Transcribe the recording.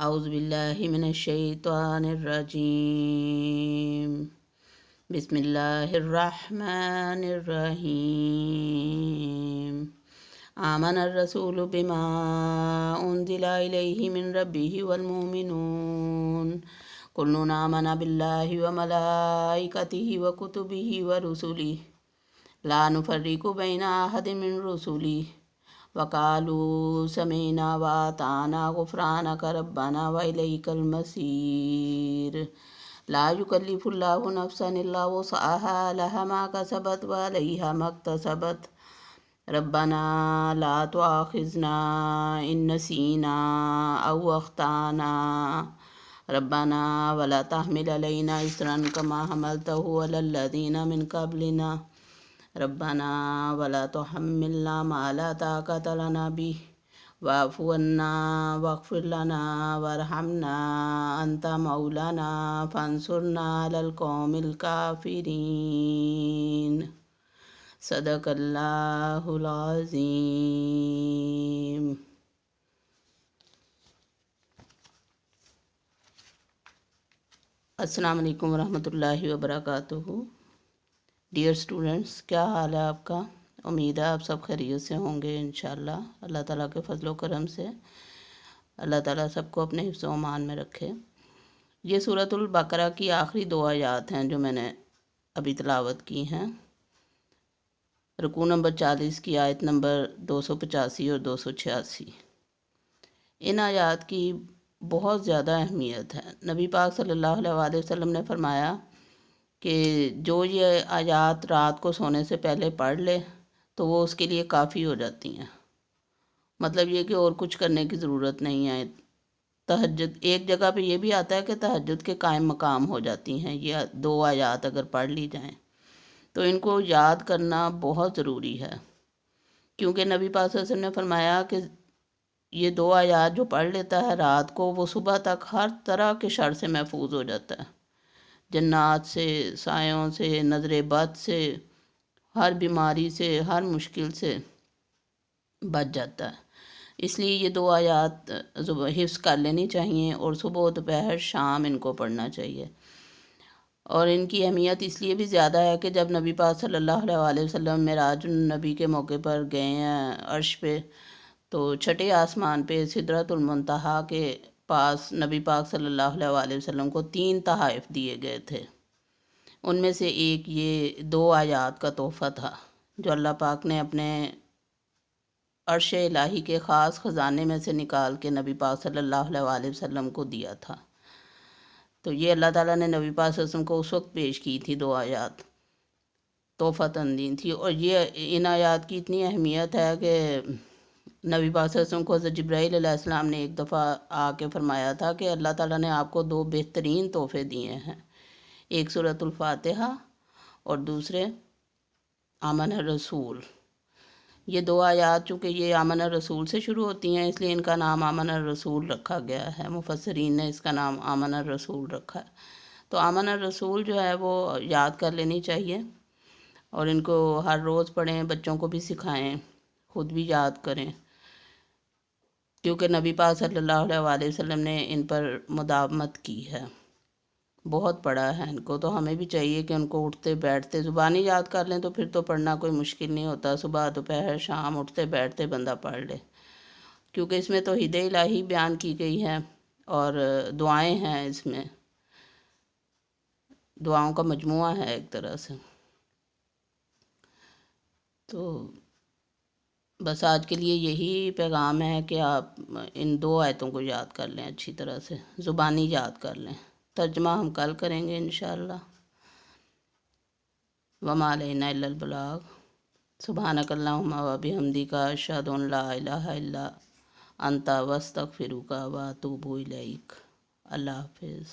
اعوذ باللہ من الشیطان الرجیم بسم اللہ الرحمن الرحیم آمن الرسول بما انزل الیہ من ربہ والمؤمنون کل آمن باللہ وملائکتہ وکتبہ ورسلہ لا نفرق بین احد من رسلہ وقالوا سمعنا وأطعنا غفرانك ربنا وإليك المصير لا يكلف الله نفسا إلا وسعها لها ما كسبت وعليها ما اكتسبت ربنا لا تؤاخذنا إن نسينا أو أخطأنا ربنا ولا تحمل علينا إصرا كما حملته على الذين من قبلنا ربنا ولا تحملنا ما لا طاقة لنا به واعف عنا واغفر لنا وارحمنا أنت مولانا فانصرنا على القوم الكافرين صدق اللہ العظیم۔ السلام علیکم ورحمۃ اللہ وبرکاتہ۔ ڈیئر اسٹوڈنٹس، کیا حال ہے آپ کا؟ امید ہے آپ سب خیریت سے ہوں گے انشاءاللہ۔ اللہ تعالیٰ کے فضل و کرم سے اللہ تعالیٰ سب کو اپنے حفظ و امان میں رکھے۔ یہ سورۃ البقرہ کی آخری 2 آیات ہیں جو میں نے ابھی تلاوت کی ہیں۔ رکوع نمبر 40 کی آیت نمبر 285 اور 286۔ ان آیات کی بہت زیادہ اہمیت ہے۔ نبی پاک صلی اللہ علیہ وسلم نے فرمایا کہ جو یہ آیات رات کو سونے سے پہلے پڑھ لے تو وہ اس کے لیے کافی ہو جاتی ہیں۔ مطلب یہ کہ اور کچھ کرنے کی ضرورت نہیں ہے۔ تہجد ایک جگہ پہ یہ بھی آتا ہے کہ تہجد کے قائم مقام ہو جاتی ہیں یہ 2 آیات اگر پڑھ لی جائیں، تو ان کو یاد کرنا بہت ضروری ہے، کیونکہ نبی پاک صلی اللہ علیہ وسلم نے فرمایا کہ یہ 2 آیات جو پڑھ لیتا ہے رات کو، وہ صبح تک ہر طرح کے شر سے محفوظ ہو جاتا ہے، جنات سے، سایوں سے، نظر بد سے، ہر بیماری سے، ہر مشکل سے بچ جاتا ہے۔ اس لیے یہ 2 آیات حفظ کر لینی چاہیے اور صبح و دوپہر شام ان کو پڑھنا چاہیے۔ اور ان کی اہمیت اس لیے بھی زیادہ ہے کہ جب نبی پاک صلی اللہ علیہ وسلم معراج النبی کے موقع پر گئے ہیں عرش پہ، تو چھٹے آسمان پہ سدرۃ المنتہا کے پاس نبی پاک صلی اللہ علیہ وسلم کو 3 تحائف دیے گئے تھے۔ ان میں سے ایک یہ 2 آیات کا تحفہ تھا جو اللہ پاک نے اپنے عرش الہی کے خاص خزانے میں سے نکال کے نبی پاک صلی اللہ علیہ وسلم کو دیا تھا۔ تو یہ اللہ تعالیٰ نے نبی پاک صلی اللہ علیہ وسلم کو اس وقت پیش کی تھی 2 آیات، تحفہ تندین تھی۔ اور یہ ان آیات کی اتنی اہمیت ہے کہ نبی پاک صلی اللہ علیہ وسلم کو حضرت جبرائیل علیہ السلام نے ایک دفعہ آ کے فرمایا تھا کہ اللہ تعالیٰ نے آپ کو 2 بہترین تحفے دیے ہیں، ایک سورۃ الفاتحہ اور دوسرے آمن الرسول۔ یہ 2 آیات چونکہ یہ آمن الرسول سے شروع ہوتی ہیں، اس لیے ان کا نام آمن الرسول رکھا گیا ہے، مفسرین نے اس کا نام آمن الرسول رکھا ہے۔ تو آمن الرسول جو ہے وہ یاد کر لینی چاہیے اور ان کو ہر روز پڑھیں، بچوں کو بھی سکھائیں، خود بھی یاد کریں، کیونکہ نبی پاک صلی اللہ علیہ وسلم نے ان پر مداومت کی ہے، بہت پڑھا ہے ان کو۔ تو ہمیں بھی چاہیے کہ ان کو اٹھتے بیٹھتے زبانی یاد کر لیں، تو پھر تو پڑھنا کوئی مشکل نہیں ہوتا، صبح دوپہر شام اٹھتے بیٹھتے بندہ پڑھ لے، کیونکہ اس میں توحید الہی بیان کی گئی ہے اور دعائیں ہیں، اس میں دعاؤں کا مجموعہ ہے ایک طرح سے۔ تو بس آج کے لیے یہی پیغام ہے کہ آپ ان 2 آیتوں کو یاد کر لیں، اچھی طرح سے زبانی یاد کر لیں۔ ترجمہ ہم کل کریں گے انشاءاللہ۔ وما علینا الا البلاغ۔ سبحانک اللہم و بحمدک اشہد ان لا الہ الا انت واستغفرک واتوب الیک۔ اللہ حافظ۔